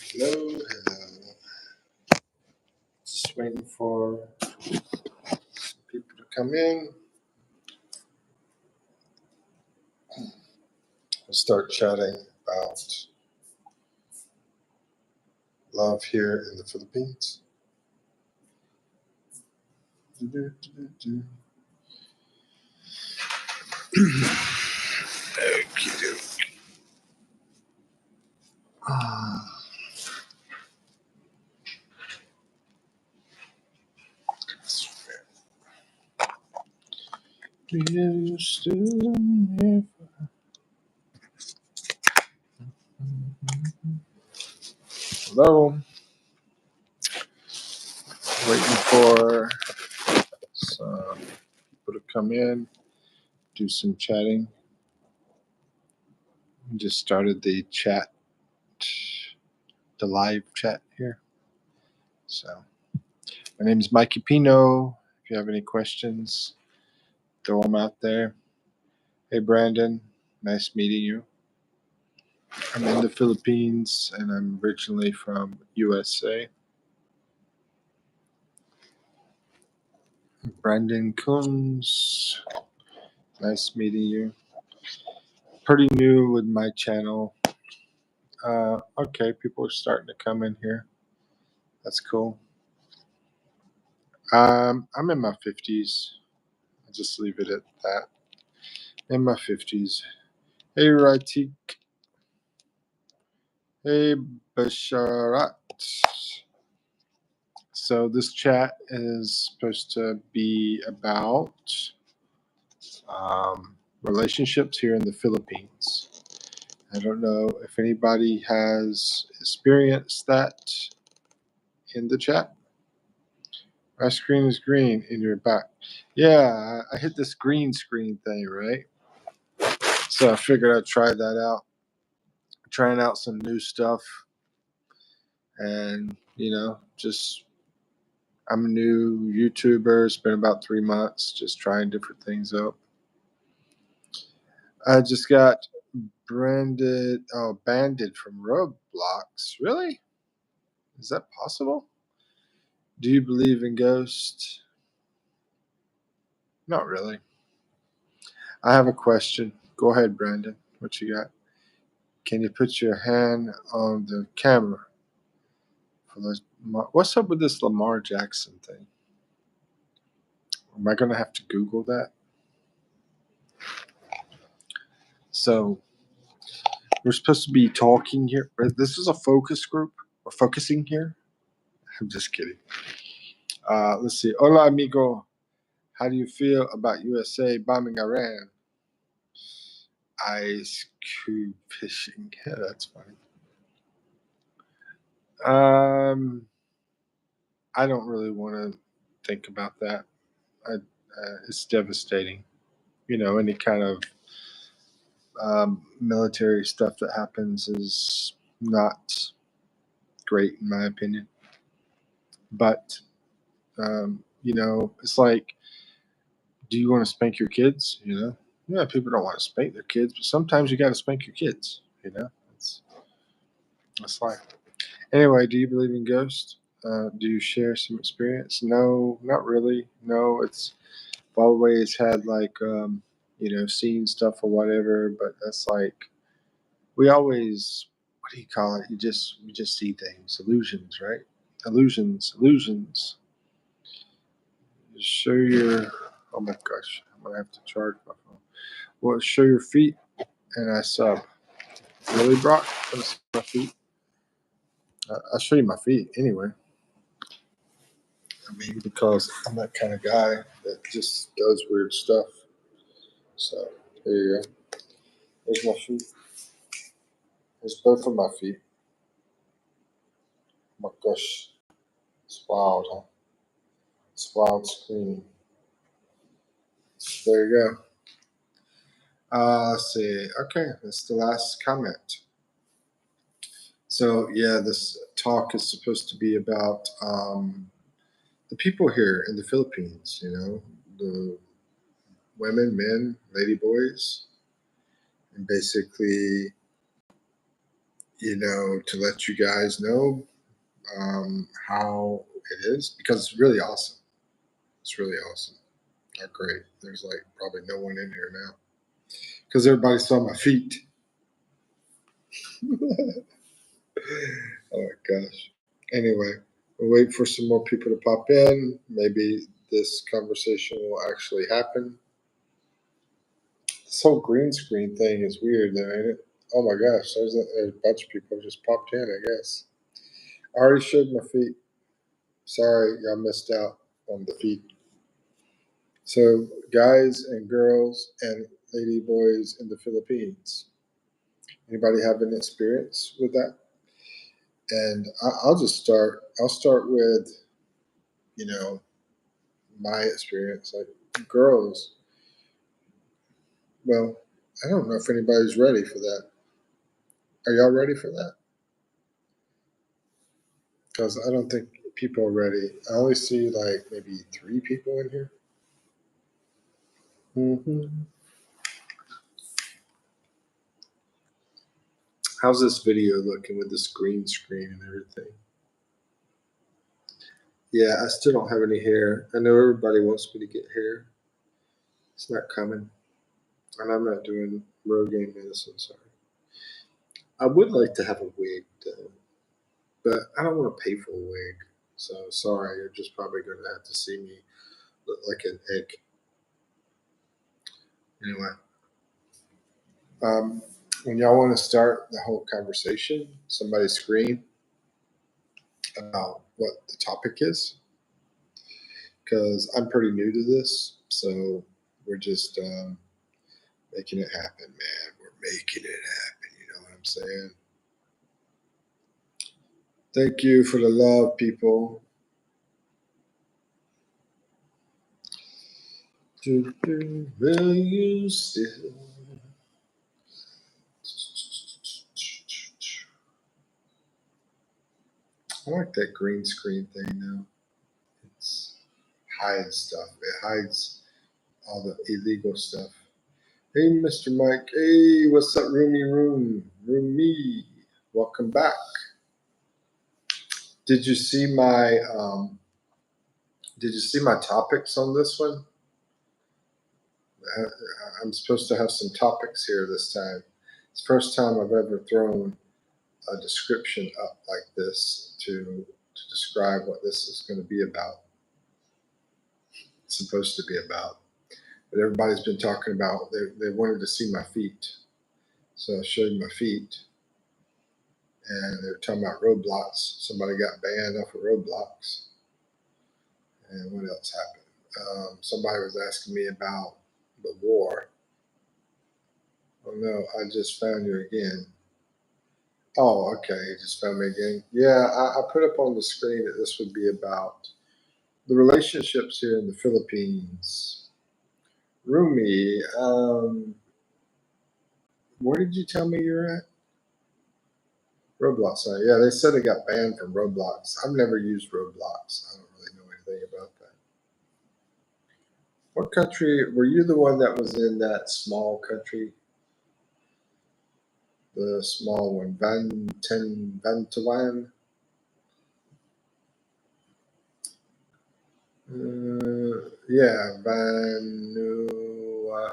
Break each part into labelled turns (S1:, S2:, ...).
S1: Hello. Just waiting for people to come in. We'll start chatting about love here in the Philippines. You still here? Hello. Waiting for some people to come in, do some chatting. Just started the chat, the live chat here. So, my name is Mikipino. If you have any questions, throw them out there. Hey, Brandon. Nice meeting you. I'm in the Philippines, and I'm originally from USA. Brandon Coons. Nice meeting you. Pretty new with my channel. Okay, people are starting to come in here. That's cool. I'm in my 50s. I'll just leave it at that. In my 50s. Hey, Ratik. Hey, Basharat. So this chat is supposed to be about relationships here in the Philippines. I don't know if anybody has experienced that in the chat. My screen is green in your back. Yeah, I hit this green screen thing, right? So I figured I'd try that out. Trying out some new stuff. And, just I'm a new YouTuber. It's been about 3 months, just trying different things out. I just got banned from Roblox. Really? Is that possible? Do you believe in ghosts? Not really. I have a question. Go ahead, Brandon. What you got? Can you put your hand on the camera? What's up with this Lamar Jackson thing? Am I going to have to Google that? So, we're supposed to be talking here. This is a focus group. We're focusing here. I'm just kidding. Let's see. Hola, amigo. How do you feel about USA bombing Iran? Ice cube fishing. Yeah, that's funny. I don't really want to think about that. It's devastating. Any kind of military stuff that happens is not great in my opinion. But it's like, do you want to spank your kids? Yeah, people don't want to spank their kids, but sometimes you got to spank your kids. That's life. Anyway, do you believe in ghosts? Do you share some experience? No, not really. No, it's I've always had like seen stuff or whatever, but that's like we always what do you call it? We just see things, illusions, right? Illusions. Show your oh my gosh, I'm gonna have to charge my phone. Well, show your feet and I sub. Really, Brock? Wanna see my feet? I'll show you my feet anyway. I mean, because I'm that kind of guy that just does weird stuff. So there you go. There's my feet. There's both of my feet. Oh my gosh, it's wild, huh? It's wild screen. There you go. Let's see. Okay, that's the last comment. So yeah, this talk is supposed to be about the people here in the Philippines. The women, men, lady boys, and basically, to let you guys know how it is because it's really awesome. It's really awesome. Oh, great. There's like probably no one in here now because everybody saw my feet. Oh my gosh. Anyway, we'll wait for some more people to pop in. Maybe this conversation will actually happen. This whole green screen thing is weird, though, ain't it? Oh my gosh, there's a bunch of people just popped in, I guess. I already showed my feet. Sorry, y'all missed out on the feet. So, guys and girls and lady boys in the Philippines, anybody have an experience with that? And I'll just start. I'll start with, you know, my experience. Like girls, well, I don't know if anybody's ready for that. Are y'all ready for that? Because I don't think people are ready. I only see like maybe 3 people in here. How's this video looking with this green screen and everything? Yeah, I still don't have any hair. I know everybody wants me to get hair. It's not coming. And I'm not doing Rogaine medicine, sorry. I would like to have a wig though, but I don't want to pay for a wig. So sorry, you're just probably going to have to see me look like an egg. Anyway, when y'all want to start the whole conversation, somebody scream about what the topic is, because I'm pretty new to this. So we're just making it happen, man. We're making it happen. You know what I'm saying? Thank you for the love, people. Will you still? I like that green screen thing now. It's hides stuff. It hides all the illegal stuff. Hey, Mr. Mike. Hey, what's up, Roomy? Welcome back. Did you see my topics on this one? I'm supposed to have some topics here this time. It's the first time I've ever thrown a description up like this to describe what this is going to be about. It's supposed to be about. But everybody's been talking about they wanted to see my feet. So I showed my feet and they were talking about Roblox. Somebody got banned off of Roblox. And what else happened? Somebody was asking me about the war. Oh no, I just found you again. Oh, okay, you just found me again. Yeah, I put up on the screen that this would be about the relationships here in the Philippines. Rumi, where did you tell me you're at? Roblox. Yeah, they said it got banned from Roblox. I've never used Roblox. I don't really know anything about that. What country were you the one that was in that small country? The small one, Vantawan. Yeah, Vanuatu.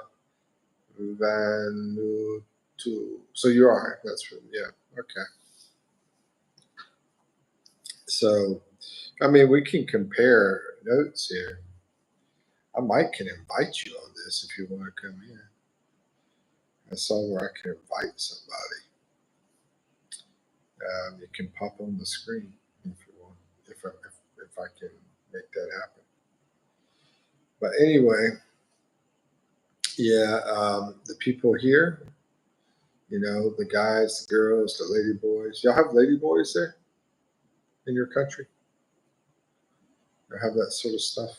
S1: So you are. That's from, yeah. Okay. So, I mean, we can compare notes here. I might can invite you on this if you want to come in. I saw where I can invite somebody. You can pop on the screen if you want, if I can make that happen. But anyway, yeah, the people here, the guys, the girls, the lady boys. Y'all have lady boys there in your country? Or have that sort of stuff?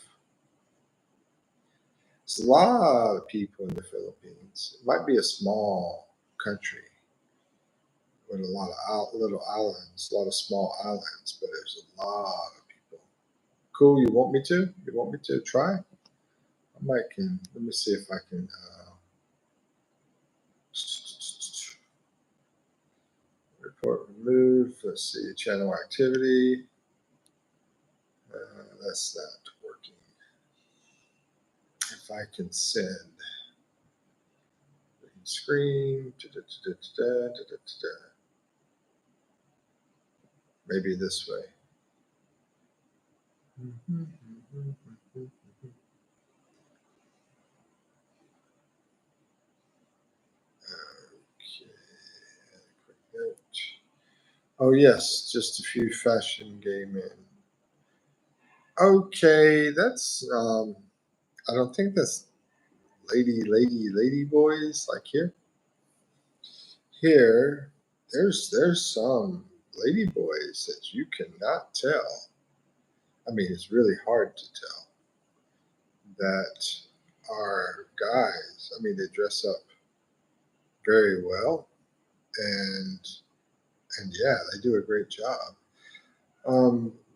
S1: There's a lot of people in the Philippines. It might be a small country with a lot of little islands, a lot of small islands, but there's a lot of people. Cool. You want me to? You want me to try? I might can. Let me see if I can. Report remove. Let's see. Channel activity. That's not working. If I can send green screen. Maybe this way. Okay. Quick note. Oh yes, just a few fashion gay men. Okay, that's I don't think that's lady boys like here. Here, there's some lady boys that you cannot tell. I mean, it's really hard to tell that are guys. I mean, they dress up very well, and yeah, they do a great job.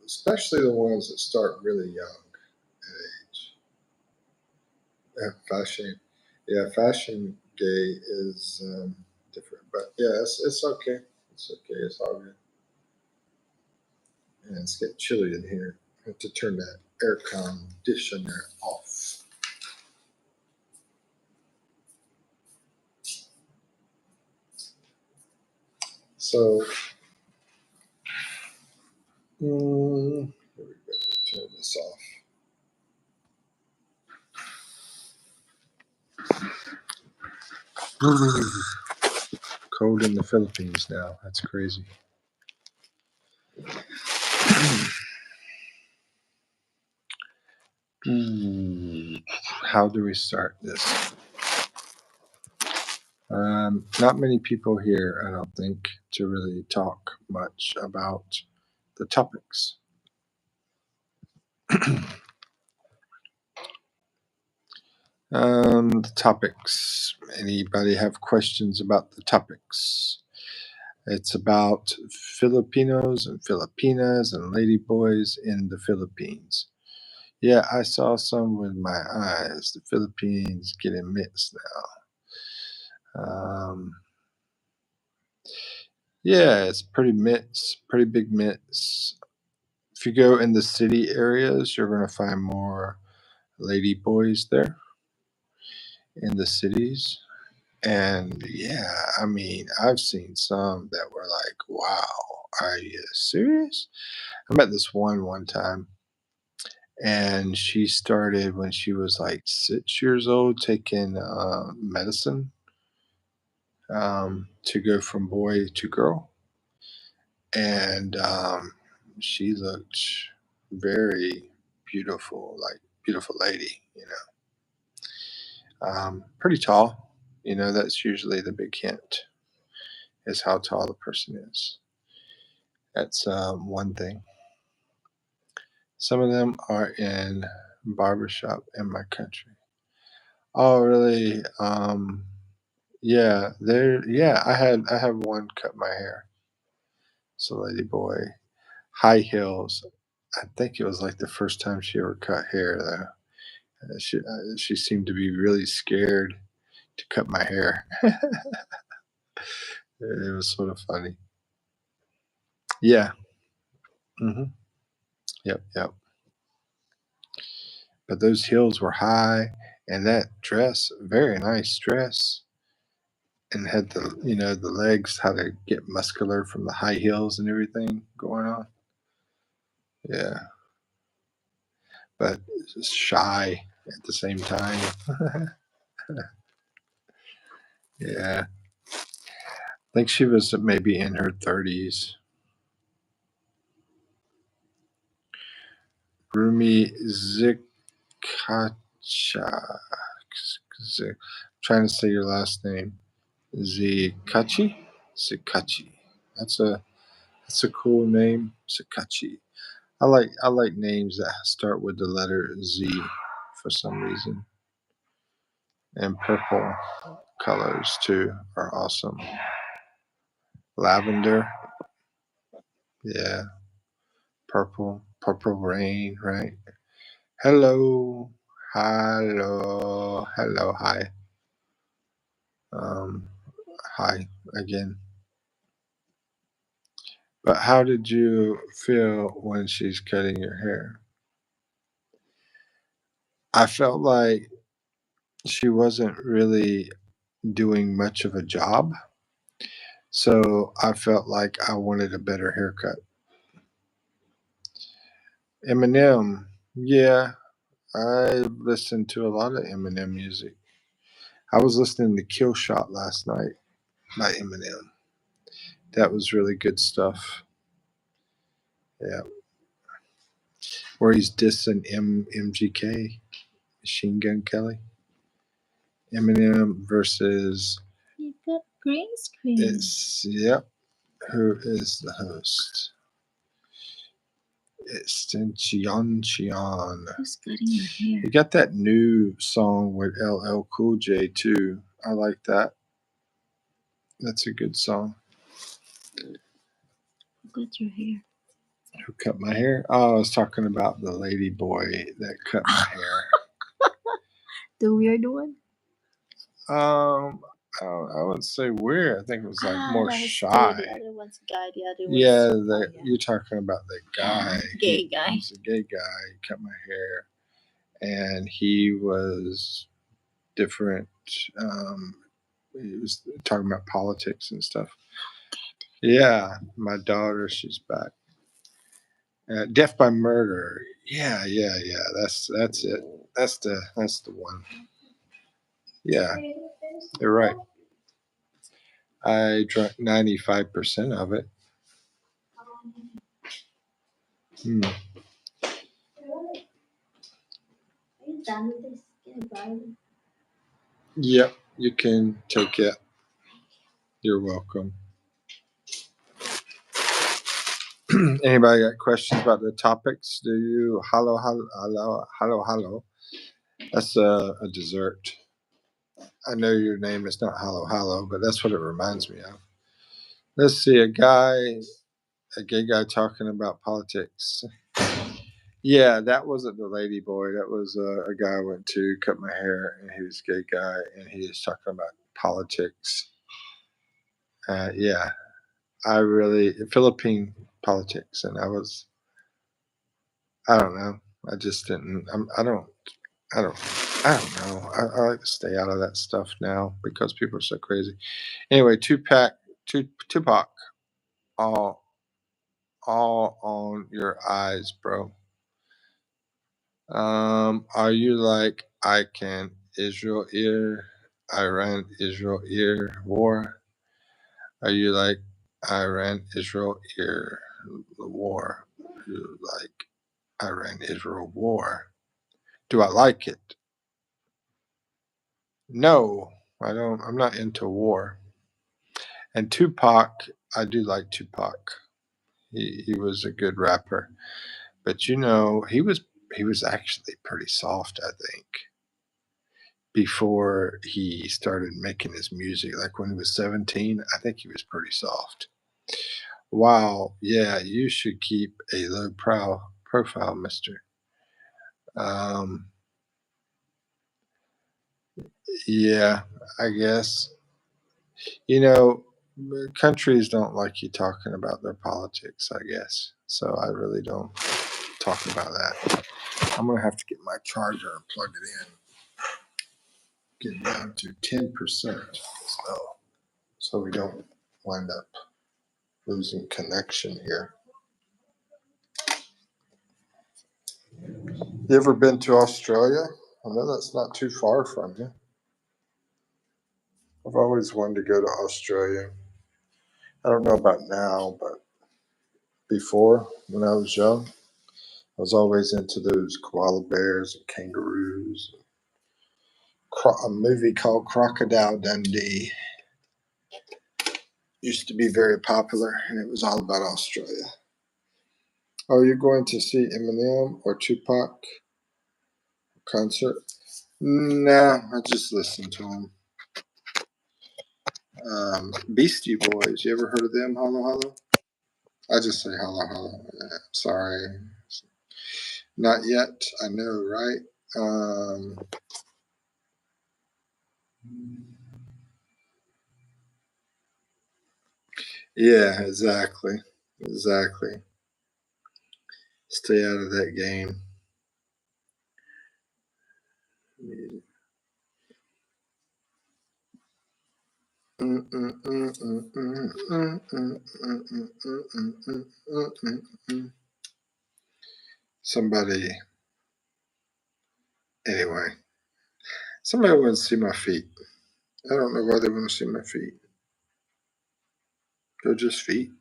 S1: Especially the ones that start really young at age. Fashion, yeah, fashion gay is different, but yeah, it's okay. It's okay. It's all good. And it's getting chilly in here. I have to turn that air conditioner off. So, here we go. Turn this off. Cold in the Philippines now. That's crazy. How do we start this? Not many people here, I don't think, to really talk much about the topics. The topics. Anybody have questions about the topics? It's about Filipinos and Filipinas and ladyboys in the Philippines. Yeah, I saw some with my eyes. The Philippines getting mixed now. Yeah, it's pretty mixed, pretty big mix. If you go in the city areas, you're going to find more lady boys there in the cities. And yeah, I mean, I've seen some that were like, wow, are you serious? I met this one time, and she started when she was like 6 years old taking medicine to go from boy to girl. And she looked very beautiful, like beautiful lady, pretty tall. That's usually the big hint is how tall the person is. That's one thing. Some of them are in barbershop in my country. Oh, really? Yeah, there. Yeah, I had one cut my hair. So, lady boy, high heels. I think it was like the first time she ever cut hair, though. She seemed to be really scared to cut my hair. It was sort of funny. Yeah. Hmm. Yep. Yep. but those heels were high, and that dress, very nice dress, and had the legs, how to get muscular from the high heels and everything going on. Yeah, but shy at the same time. Yeah, I think she was maybe in her 30s. Rumi Zikacha. Trying to say your last name. Zikachi? Zikachi. That's a cool name. Zikachi. I like names that start with the letter Z for some reason. And purple colors too are awesome. Lavender. Yeah. Purple rain, right? Hello. Hello. Hello. Hi. Um, hi again. But how did you feel when she's cutting your hair? I felt like she wasn't really doing much of a job. So I felt like I wanted a better haircut. Eminem. Yeah, I listened to a lot of Eminem music. I was listening to Kill Shot last night by Eminem. That was really good stuff. Yeah, where he's dissing MGK, Machine Gun Kelly. Eminem versus
S2: You got green screen.
S1: yep. Who is the host? Extension.
S2: Who's cutting your hair?
S1: You got that new song with LL Cool J too. I like that. That's a good song.
S2: Who cut your hair?
S1: Who cut my hair? Oh, I was talking about the lady boy that cut my hair.
S2: The weird one?
S1: I wouldn't say weird. I think it was like more
S2: that was
S1: shy.
S2: gay. The other one's guy. The other
S1: Yeah,
S2: one's
S1: you're talking about the guy.
S2: Gay guy.
S1: He's a gay guy. He cut my hair, and he was different. He was talking about politics and stuff. Yeah, my daughter, she's back. Death by murder. Yeah. That's it. That's the one. Yeah, you're right. I drank 95% of it. Hmm.
S2: Are you done with this? Can I borrow it?
S1: Yep, you can take it. You're welcome. Anybody got questions about the topics? Do you? Hello. That's a dessert. I know your name is not hello, but that's what it reminds me of. Let's see, a gay guy talking about politics. Yeah, that wasn't the lady boy. That was a guy I went to cut my hair, and he was a gay guy, and he was talking about politics. Yeah, Philippine politics, and I don't know. I just didn't. I don't. I don't know. I like to stay out of that stuff now because people are so crazy. Anyway, Tupac, all on your eyes, bro. Are you like I can Israel Iran Israel war? Are you like Iran Israel war? Are you like Iran Israel war? Do I like it? No, I don't. I'm not into war. And Tupac, I do like Tupac. He was a good rapper, but he was actually pretty soft. I think before he started making his music, like when he was 17, I think he was pretty soft. Wow, yeah, you should keep a low profile, Mister. Um, yeah, I guess you know countries don't like you talking about their politics. I guess so. I really don't. talking about that. I'm going to have to get my charger and plug it in. Get down to 10%. So we don't wind up losing connection here. You ever been to Australia? I know that's not too far from you. I've always wanted to go to Australia. I don't know about now, but before, when I was young, I was always into those koala bears and kangaroos. A movie called Crocodile Dundee used to be very popular, and it was all about Australia. Are you going to see Eminem or Tupac concert? Nah, I just listened to them. Beastie Boys, you ever heard of them? Hollow Hollow? I just say hollow hollow. Sorry. Not yet, I know, right? Yeah, exactly. Exactly. Stay out of that game. Somebody, anyway, somebody wants to see my feet. I don't know why they want to see my feet. They're just feet.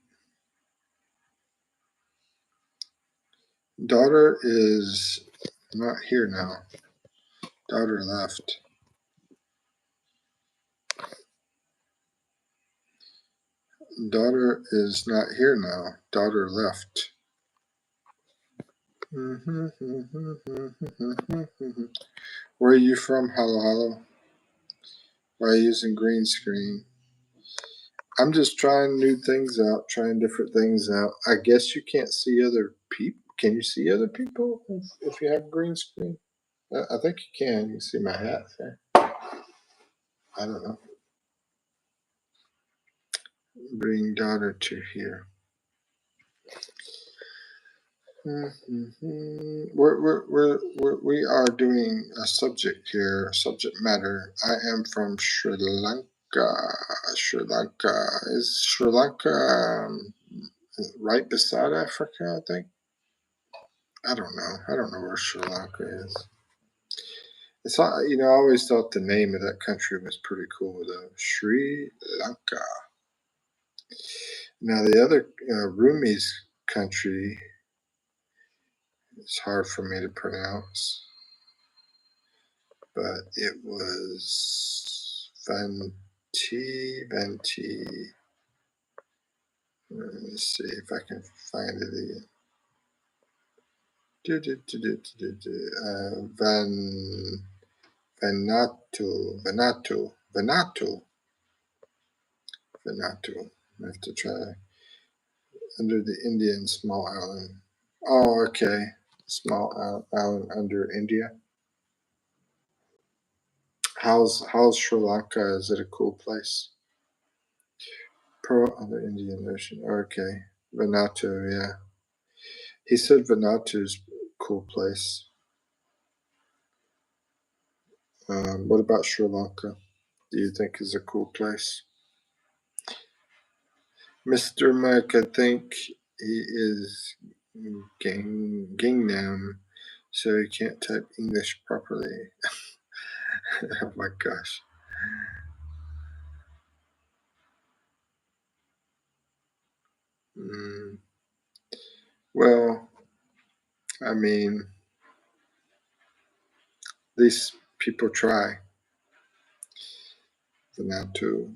S1: Daughter is not here now. Daughter left. Daughter is not here now. Daughter left. Where are you from, Hello Hello? Why are you using green screen? I'm just trying new things out, trying different things out. I guess you can't see other people. Can you see other people if you have green screen? I think you can. You can see my hat there. I don't know. Bring daughter to here. We are doing a subject here, subject matter. I am from Sri Lanka. Sri Lanka. Is Sri Lanka right beside Africa, I think? I don't know. I don't know where Sri Lanka is. It's not, I always thought the name of that country was pretty cool, though. Sri Lanka. Now, the other Rumi's country is hard for me to pronounce, but it was Vanti. Let me see if I can find it again. Vanuatu. I have to try. Under the Indian small island. Oh, okay. Small island under India. How's Sri Lanka? Is it a cool place? Pearl on the Indian Ocean. Okay. Vanuatu, yeah. He said Vanuatu's a cool place. What about Sri Lanka? Do you think is a cool place? Mr. Mike, I think he is Gangnam, so he can't type English properly. Oh my gosh. Well, I mean, these people try. Vanuatu.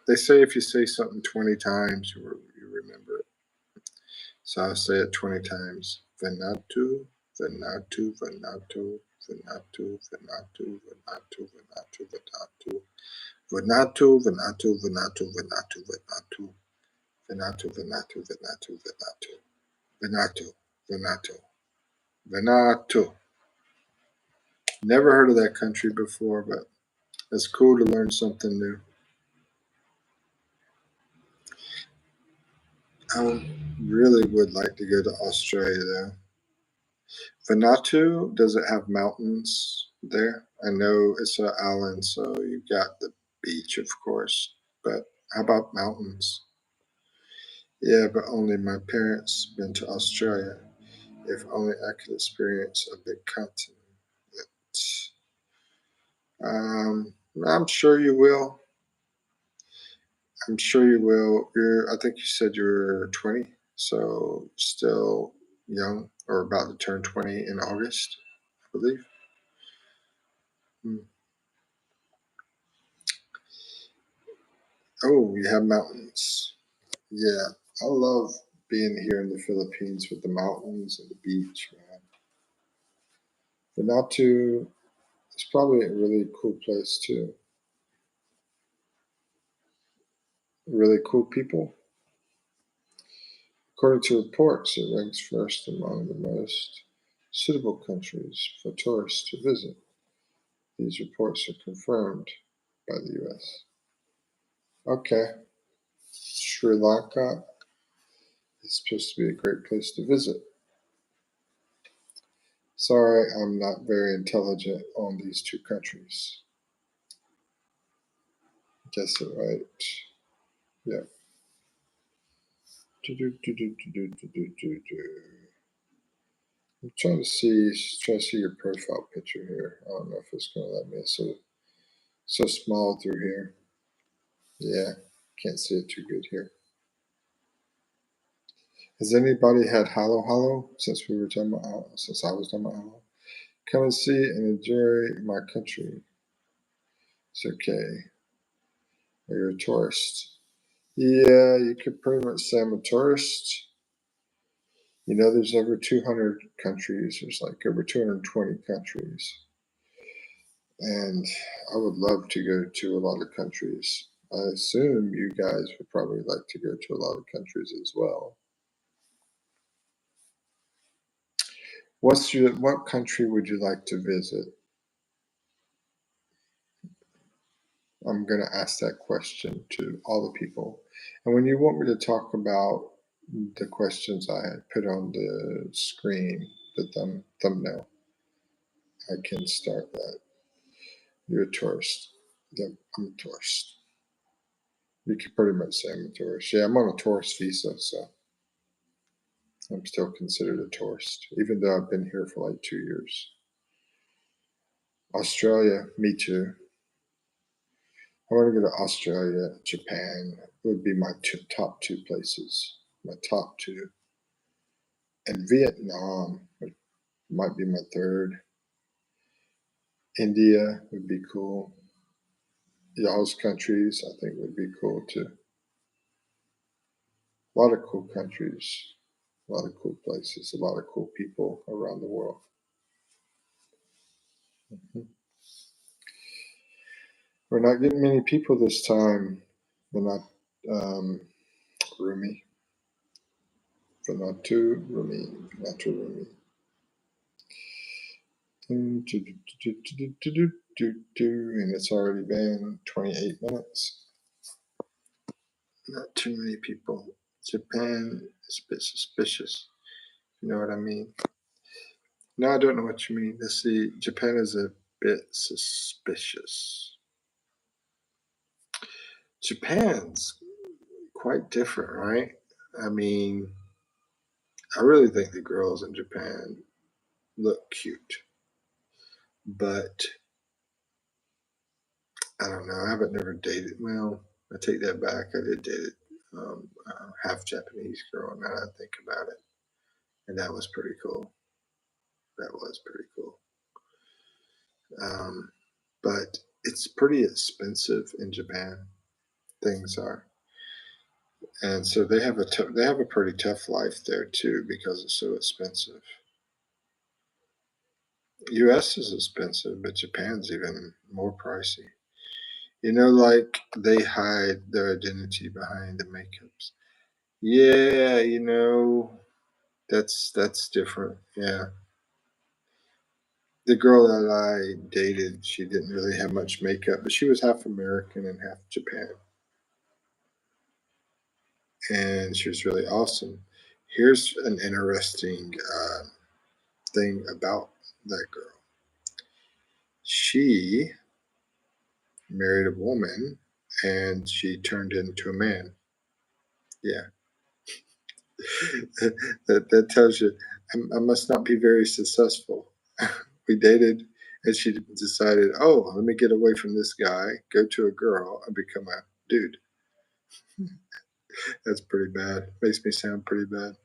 S1: They say if you say something 20 times, you remember it. So I'll say it 20 times. Vanuatu. Never heard of that country before, but it's cool to learn something new. I really would like to go to Australia though. Vanuatu, does it have mountains there? I know it's an island, so you've got the beach, of course. But how about mountains? Yeah, but only my parents been to Australia. If only I could experience a big continent. I'm sure you will. I'm sure you will. I think you said you're 20, so still young or about to turn 20 in August, I believe. Hmm. Oh, you have mountains. Yeah, I love being here in the Philippines with the mountains and the beach, man. Vanuatu is probably a really cool place too. Really cool people. According to reports, it ranks first among the most suitable countries for tourists to visit. These reports are confirmed by the US. Okay, Sri Lanka is supposed to be a great place to visit. Sorry, I'm not very intelligent on these two countries. Guess it right. Yeah. I'm trying to see your profile picture here. I don't know if it's gonna let me. It's so small through here. Yeah, can't see it too good here. Has anybody had Halo Halo since we were talking about since I was talking about Halo? Come and see and enjoy my country. It's okay. Or you're a tourist. Yeah, you could pretty much say I'm a tourist. You know, there's over 200 countries. There's like over 220 countries. And I would love to go to a lot of countries. I assume you guys would probably like to go to a lot of countries as well. What country would you like to visit? I'm going to ask that question to all the people. And when you want me to talk about the questions I had put on the screen, the thumbnail, I can start that. You're a tourist. Yep, I'm a tourist. You could pretty much say I'm a tourist. Yeah, I'm on a tourist visa, so I'm still considered a tourist, even though I've been here for like 2 years. Australia, me too. I want to go to Australia, Japan would be my top two places. My top two. And Vietnam might be my third. India would be cool. Y'all's countries, I think, would be cool too. A lot of cool countries, a lot of cool places, a lot of cool people around the world. Mhm. We're not getting many people this time. We're not roomy. We're not too roomy. Not too roomy. And it's already been 28 minutes. Not too many people. Japan is a bit suspicious. You know what I mean? No, I don't know what you mean. Let's see. Japan is a bit suspicious. Japan's quite different, right? I mean, I really think the girls in Japan look cute, but I don't know. I haven't never dated. Well, I take that back. I did date a half Japanese girl. Now that I think about it, and that was pretty cool. That was pretty cool. Um, but it's pretty expensive in Japan. Things are, and so they have a pretty tough life there too because it's so expensive. U.S. is expensive, but Japan's even more pricey. You know, like they hide their identity behind the makeups. Yeah, you know, that's different. Yeah. The girl that I dated, she didn't really have much makeup, but she was half American and half Japan. and she was really awesome. Here's an interesting thing about that girl. She married a woman and she turned into a man. Yeah. That tells you I must not be very successful. We dated and she decided, oh, let me get away from this guy, go to a girl, and become a dude. That's pretty bad. Makes me sound pretty bad.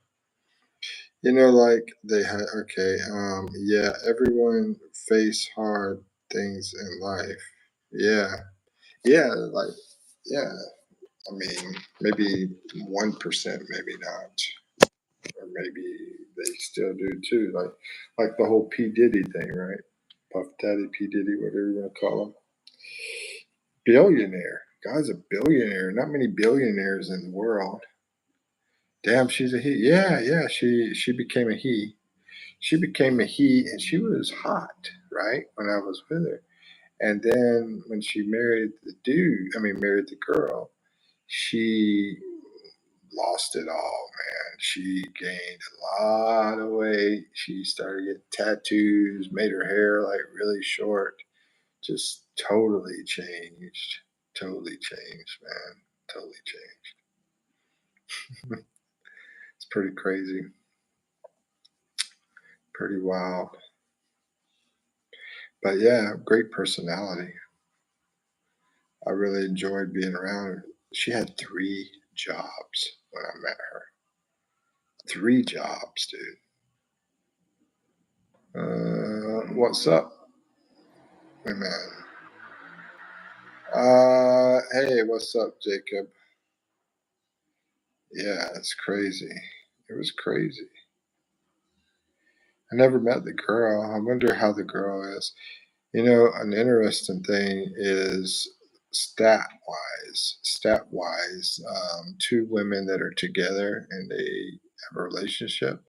S1: Like they had, okay, yeah, everyone face hard things in life. Yeah. Yeah, like, yeah. I mean, maybe 1%, maybe not. Or maybe they still do too. Like the whole P. Diddy thing, right? Puff Daddy, P. Diddy, whatever you want to call him. Billionaire. Guy's a billionaire. Not many billionaires in the world. Damn, she's a he. Yeah, yeah. She became a he. She became a he, and she was hot, right? When I was with her, and then when she married the dude, married the girl, she lost it all, man. She gained a lot of weight. She started getting tattoos, made her hair like really short. Just totally changed. Totally changed, man. Totally changed. It's pretty crazy. Pretty wild. But yeah, great personality. I really enjoyed being around her. She had 3 jobs when I met her. 3 jobs, dude. What's up? Hey, man. Hey, what's up, Jacob? Yeah, it's crazy. It was crazy. I never met the girl. I wonder how the girl is. An interesting thing is stat wise, 2 women that are together and they have a relationship,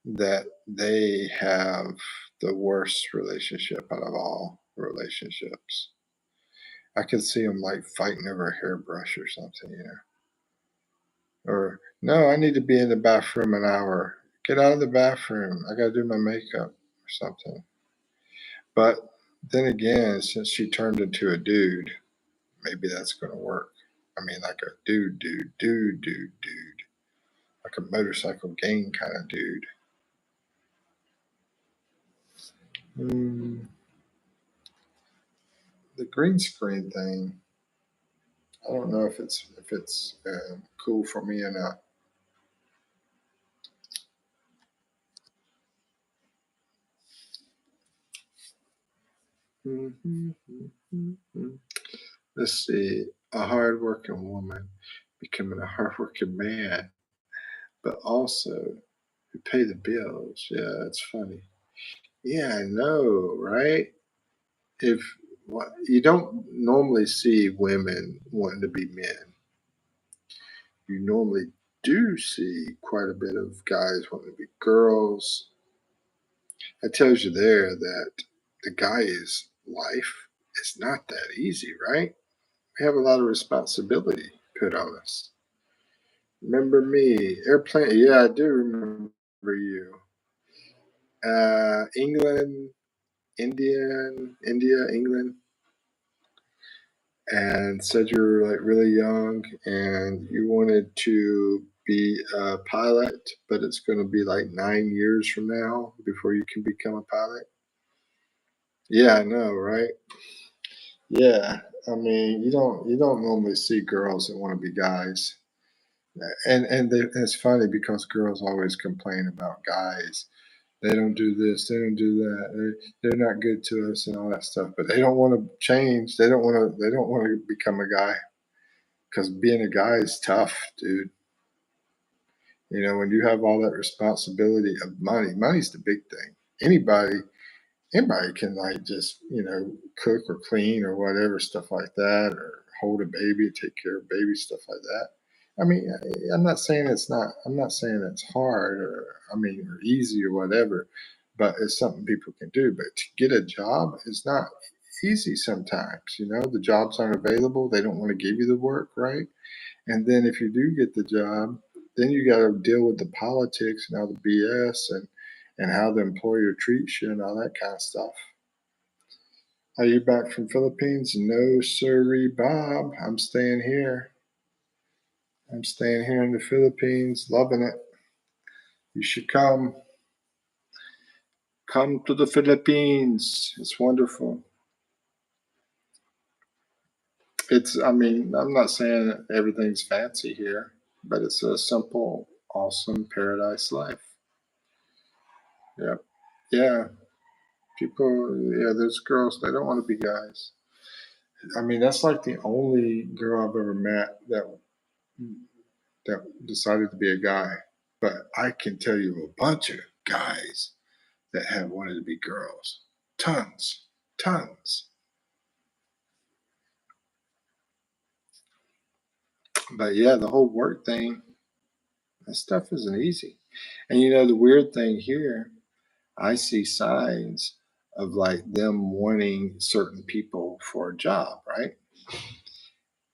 S1: that they have the worst relationship out of all relationships. I could see them like fighting over a hairbrush or something. Or, no, I need to be in the bathroom an hour. Get out of the bathroom. I got to do my makeup or something. But then again, since she turned into a dude, maybe that's going to work. Like a dude, like a motorcycle gang kind of dude. Mm, the green screen thing, I don't know if it's cool for me or not. Let's see, a hardworking woman becoming a hardworking man, but also who pay the bills. Yeah, it's funny. Yeah, I know, right? If you don't normally see women wanting to be men, you normally do see quite a bit of guys wanting to be girls. It tells you there that the guy's life is not that easy, right? We have a lot of responsibility put on us. Remember me, airplane? Yeah, I do remember you. England, India, England, and said you were like really young and you wanted to be a pilot, but it's going to be like 9 years from now before you can become a pilot. Yeah, I know, right? Yeah, you don't normally see girls that want to be guys, and it's funny because girls always complain about guys. They don't do this, they don't do that. They're not good to us and all that stuff. But they don't want to change. They don't want to. They don't want to become a guy because being a guy is tough, dude. When you have all that responsibility of money, money's the big thing. Anybody can like just cook or clean or whatever stuff like that, or hold a baby, take care of baby stuff like that. I'm not saying it's not. I'm not saying it's hard or easy or whatever, but it's something people can do. But to get a job is not easy sometimes. You know, the jobs aren't available. They don't want to give you the work, right? And then if you do get the job, then you got to deal with the politics and all the BS and how the employer treats you and all that kind of stuff. Are you back from Philippines? No, sirree, Bob. I'm staying here. I'm staying here in the Philippines, loving it. You should come. Come to the Philippines. It's wonderful. I mean, I'm not saying everything's fancy here, but it's a simple, awesome paradise life. Yep. Yeah. People, yeah, there's girls, they don't want to be guys. I mean, that's like the only girl I've ever met that decided to be a guy. But I can tell you a bunch of guys that have wanted to be girls. Tons, tons. But yeah, the whole work thing, that stuff isn't easy. And you know, the weird thing here, I see signs of like them wanting certain people for a job, right?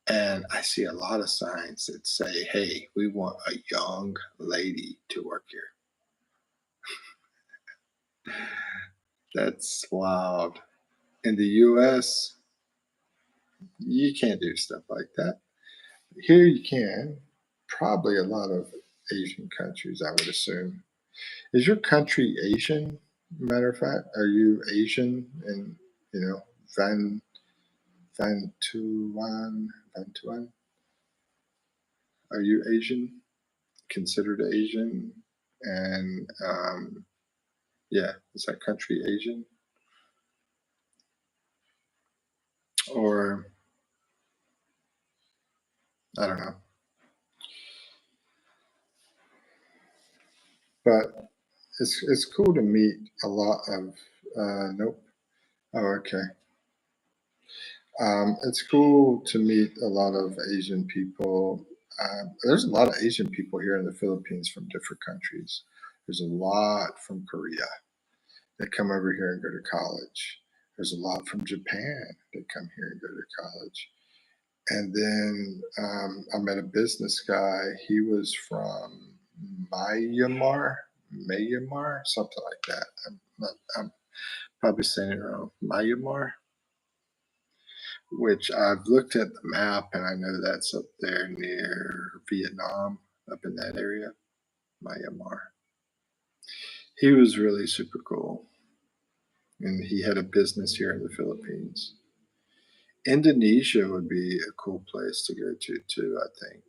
S1: And I see a lot of signs that say, hey, we want a young lady to work here. That's wild. In the US, you can't do stuff like that. Here you can. Probably a lot of Asian countries, I would assume. Is your country Asian? Matter of fact, are you Asian and Van Vantuan? Are you Asian? Considered Asian? And yeah, is that country Asian? Or I don't know. But it's cool to meet a lot of nope. Oh, okay. It's cool to meet a lot of Asian people. There's a lot of Asian people here in the Philippines from different countries. There's a lot from Korea that come over here and go to college. There's a lot from Japan that come here and go to college. And then I met a business guy. He was from Myanmar, something like that. I'm probably saying it wrong. Myanmar, which I've looked at the map and I know that's up there near Vietnam, up in that area, Myanmar. He was really super cool, and he had a business here in the Philippines. Indonesia would be a cool place to go to too, I think.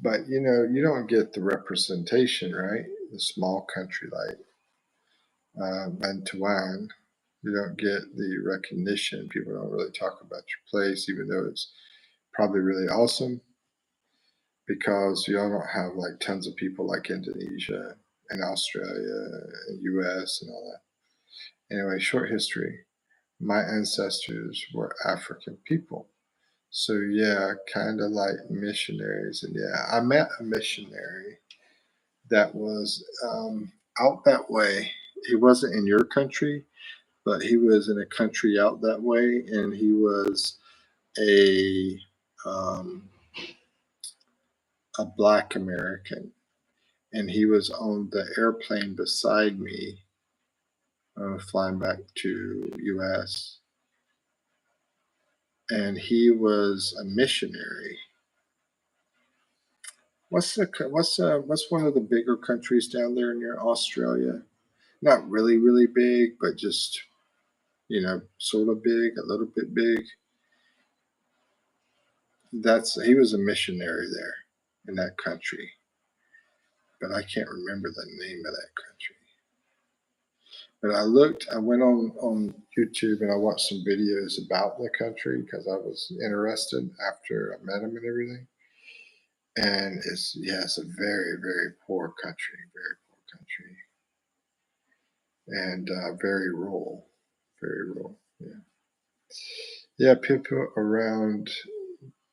S1: But you don't get the representation, right? A small country like Bantuan, you don't get the recognition. People don't really talk about your place, even though it's probably really awesome because y'all don't have like tons of people like Indonesia and Australia and US and all that. Anyway, short history. My ancestors were African people. So yeah, kind of like missionaries. And yeah, I met a missionary that was out that way. He wasn't in your country, but he was in a country out that way, and he was a um, a Black American, and he was on the airplane beside me, flying back to U.S. And he was a missionary. What's one of the bigger countries down there near Australia? Not really, really big, but just sort of big, a little bit big. He was a missionary there in that country, but I can't remember the name of that country. But I went on YouTube and I watched some videos about the country because I was interested after I met him and everything. And it's a very, very poor country, very poor country, and very rural, very rural. Yeah, yeah. People around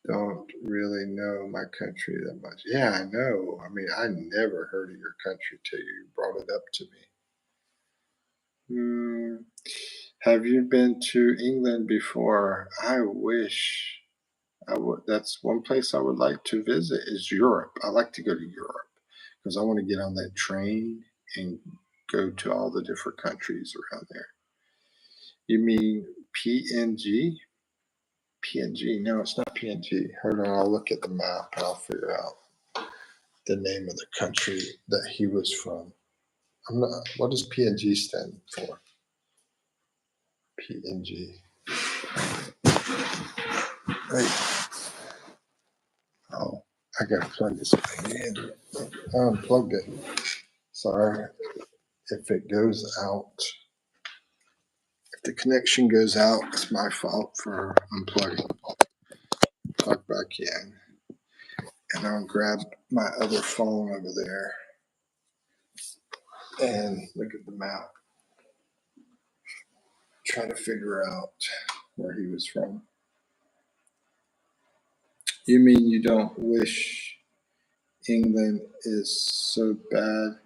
S1: don't really know my country that much. Yeah, I know. I mean, I never heard of your country till you brought it up to me. Have you been to England before? I wish I would. That's one place I would like to visit is Europe. I like to go to Europe because I want to get on that train and go to all the different countries around there. You mean PNG? PNG? No, it's not PNG. Hold on, I'll look at the map and I'll figure out the name of the country that he was from. I'm not. What does PNG stand for? PNG. Wait. Oh, I gotta plug this thing in. I unplugged it. Sorry. If it goes out, if the connection goes out, it's my fault for unplugging. Plug back in. And I'll grab my other phone over there and look at the map. Try to figure out where he was from. You mean you don't wish England is so bad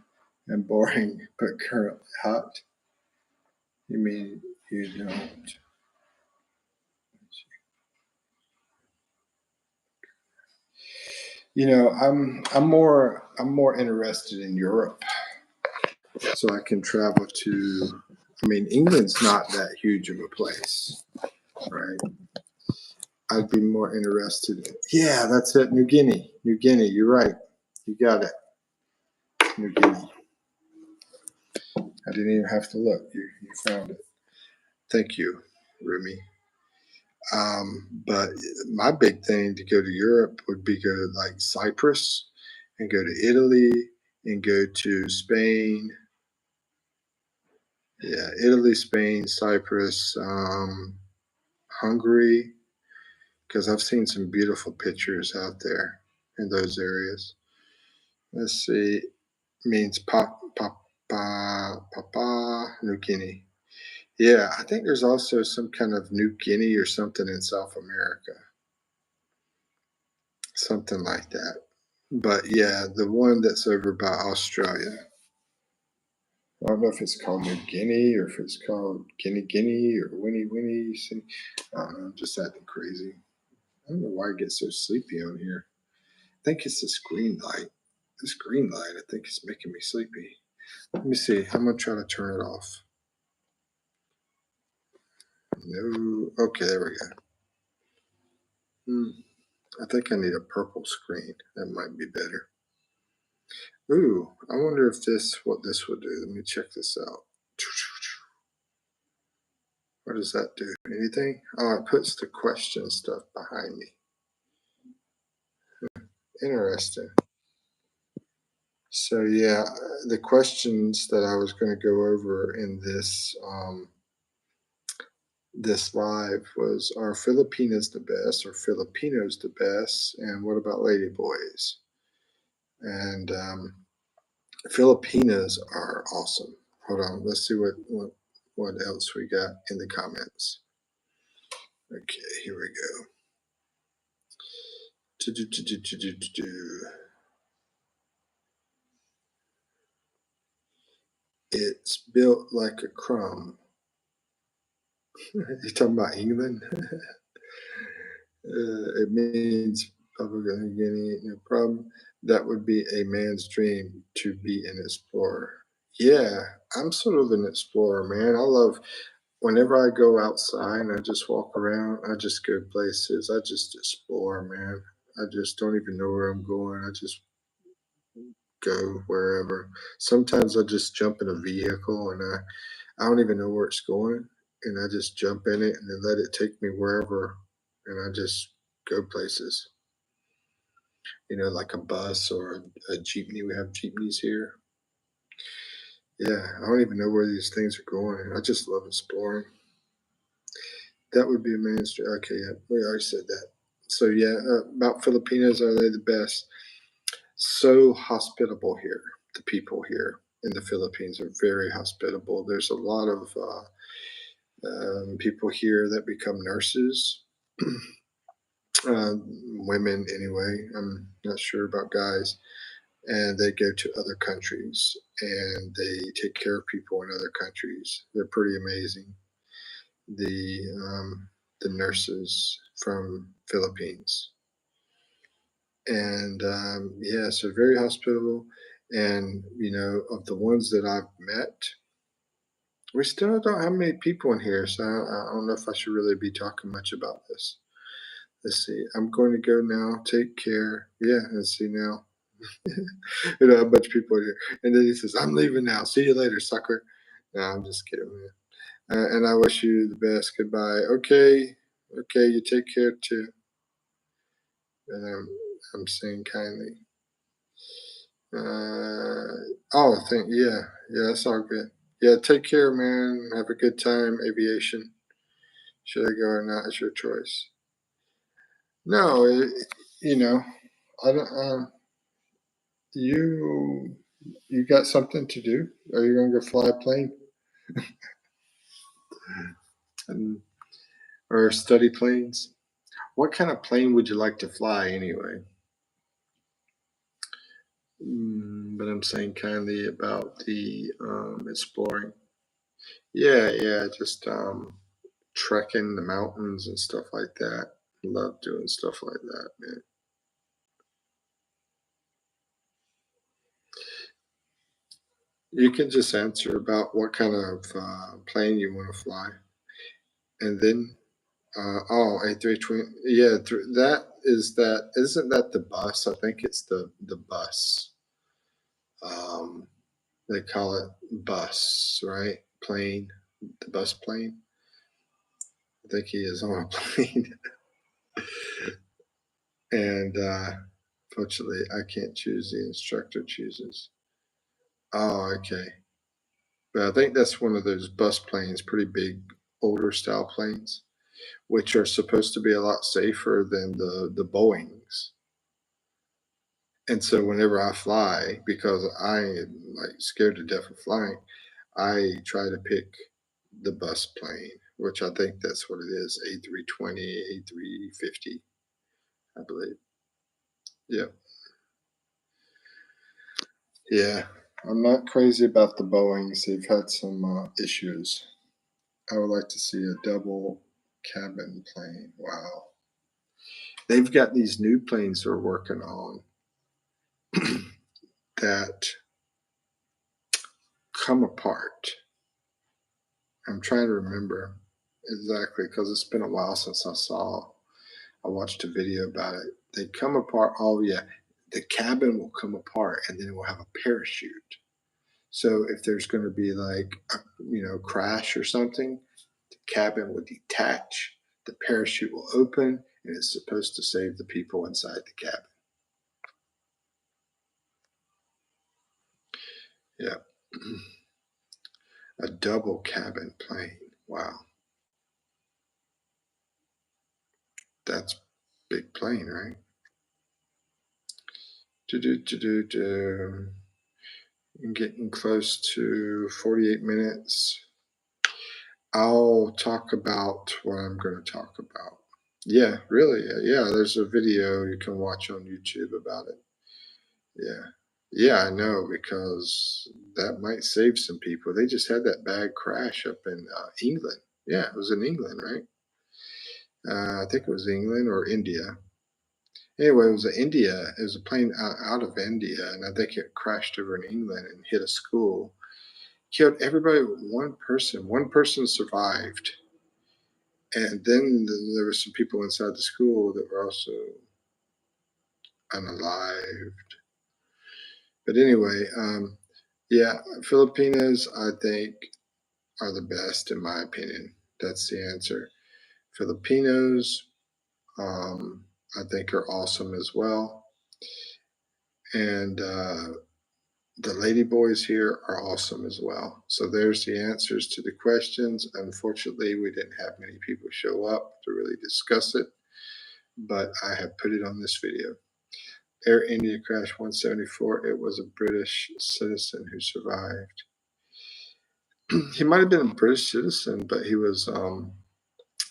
S1: and boring, but currently hot? You mean you don't? You know, I'm more interested in Europe, so I can travel to. I mean, England's not that huge of a place, right? I'd be more interested in. Yeah, that's it. New Guinea. New Guinea. You're right. You got it. New Guinea. I didn't even have to look. You found it. Thank you, Rumi. But my big thing to go to Europe would be go to like Cyprus and go to Italy and go to Spain. Yeah, Italy, Spain, Cyprus, Hungary, because I've seen some beautiful pictures out there in those areas. Let's see, means Papa New Guinea. Yeah, I think there's also some kind of New Guinea or something in South America, something like that. But yeah, the one that's over by Australia. I don't know if it's called New Guinea or if it's called Guinea or Winnie Winnie. I don't know, I'm just acting crazy. I don't know why I get so sleepy on here. I think it's this green light. This green light, I think, is making me sleepy. Let me see. I'm going to try to turn it off. No. Okay, there we go. I think I need a purple screen. That might be better. Ooh, I wonder if what this will do. Let me check this out. What does that do? Anything? Oh, it puts the question stuff behind me. Interesting. So yeah, the questions that I was going to go over in this live was: Are Filipinas the best? Or Filipinos the best? And what about ladyboys? And Filipinas are awesome. Hold on, let's see what else we got in the comments. Okay, here we go. It's built like a crumb. You talking about England? It means Papua New Guinea, no problem. That would be a man's dream to be an explorer. Yeah, I'm sort of an explorer, man. I love whenever I go outside and I just walk around, I just go places. I just explore, man. I just don't even know where I'm going. I just go wherever. Sometimes I just jump in a vehicle and I don't even know where it's going. And I just jump in it and then let it take me wherever. And I just go places, like a bus or a jeepney. We have jeepneys here. Yeah, I don't even know where these things are going. I just love exploring. That would be a man's. Okay, yeah, we already said that. So yeah, about Filipinos, are they the best? So hospitable here. The people here in the Philippines are very hospitable. There's a lot of people here that become nurses. Women anyway. I'm not sure about guys, and they go to other countries and they take care of people in other countries. They're pretty amazing. The nurses from Philippines, and yeah, so very hospitable. And of the ones that I've met, we still don't have many people in here, so I don't know if I should really be talking much about this. Let's see. I'm going to go now. Take care. Yeah, let's see now. A bunch of people in here. And then he says, I'm leaving now. See you later, sucker. No, I'm just kidding, man. And I wish you the best. Goodbye. Okay. Okay, you take care too. And I'm saying kindly. Yeah. Yeah, that's all good. Yeah, take care, man. Have a good time, aviation. Should I go or not? It's your choice. No, you know, I don't. You you got something to do? Are you going to go fly a plane and, or study planes? What kind of plane would you like to fly anyway? But I'm saying kindly about the exploring. Yeah, yeah, just trekking the mountains and stuff like that. Love doing stuff like that, man. You can just answer about what kind of plane you want to fly, and then A320. Yeah, isn't that the bus? I think it's the bus. Um, they call it bus, right? Plane, the bus plane. I think he is on a plane, and fortunately, I can't choose. The instructor chooses. Oh, okay. But I think that's one of those bus planes, pretty big, older style planes, which are supposed to be a lot safer than the Boeings. And so whenever I fly, because I am like scared to death of flying, I try to pick the bus plane, which I think that's what it is, A320, A350, I believe. Yeah. Yeah. I'm not crazy about the Boeings. They've had some issues. I would like to see a double cabin plane. Wow. They've got these new planes they're working on that come apart. I'm trying to remember exactly because it's been a while since I watched a video about it. They come apart. Oh yeah, the cabin will come apart, and then it will have a parachute. So if there's going to be like a crash or something, the cabin will detach. The parachute will open, and it's supposed to save the people inside the cabin. Yeah, a double cabin plane. Wow, that's big plane, right? Do do do do do. Getting close to 48 minutes. I'll talk about what I'm going to talk about. Yeah, really. Yeah, there's a video you can watch on YouTube about it. Yeah. Yeah, I know because that might save some people. They just had that bad crash up in England. Yeah, it was in England, right? I think it was England or India. Anyway, it was India. It was a plane out of India, and I think it crashed over in England and hit a school. Killed everybody but one person. One person survived, and then there were some people inside the school that were also unalived. But anyway, yeah, Filipinos I think are the best in my opinion. That's the answer. Filipinos, I think are awesome as well, and the lady boys here are awesome as well. So there's the answers to the questions. Unfortunately, we didn't have many people show up to really discuss it, but I have put it on this video. Air India crash 174. It was a British citizen who survived. He might have been a British citizen, but he was,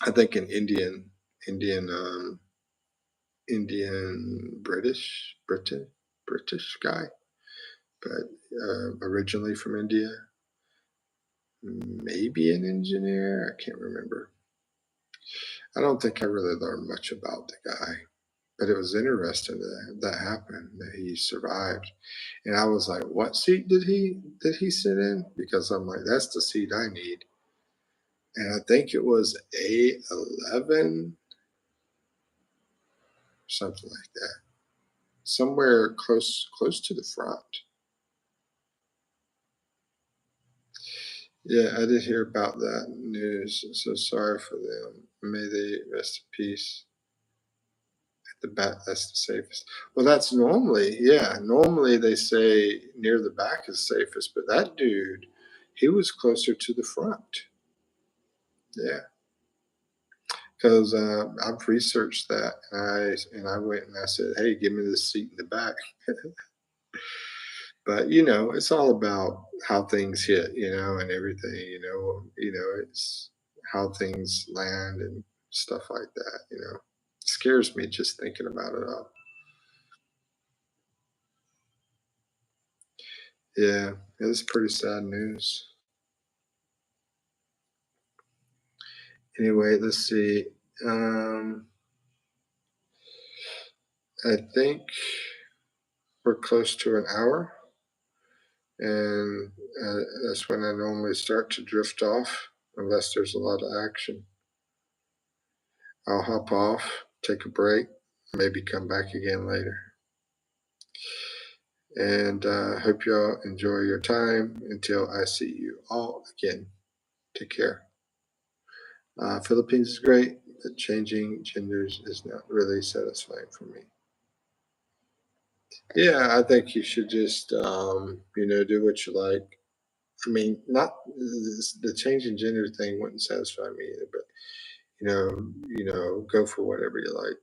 S1: I think, an Indian, Indian British guy. but originally from India. Maybe an engineer. I can't remember. I don't think I really learned much about the guy, but it was interesting that happened, that he survived. And I was like, what seat did he sit in? Because I'm like, that's the seat I need. And I think it was A11, something like that. Somewhere close to the front. Yeah, I did hear about that news. So sorry for them. May they rest in peace. The back, that's the safest. Well, that's normally they say near the back is safest, but that dude, he was closer to the front. Yeah, because I've researched that, and I went and I said, hey, give me this seat in the back. But it's all about how things hit, and everything. It's how things land and stuff like that. It scares me just thinking about it all. Yeah, it's pretty sad news. Anyway, let's see. Um, I think we're close to an hour, and that's when I normally start to drift off, unless there's a lot of action. I'll hop off, take a break, maybe come back again later. And hope you all enjoy your time until I see you all again. Take care. Philippines is great, but changing genders is not really satisfying for me. Yeah, I think you should just, do what you like. I mean, not the changing gender thing wouldn't satisfy me either, but go for whatever you like.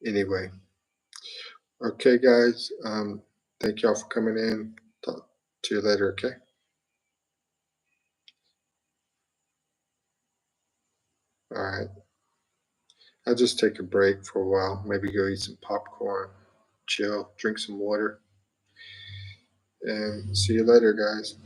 S1: Anyway, okay, guys. Thank y'all for coming in. Talk to you later. Okay. All right. I'll just take a break for a while. Maybe go eat some popcorn, chill, drink some water, and see you later, guys.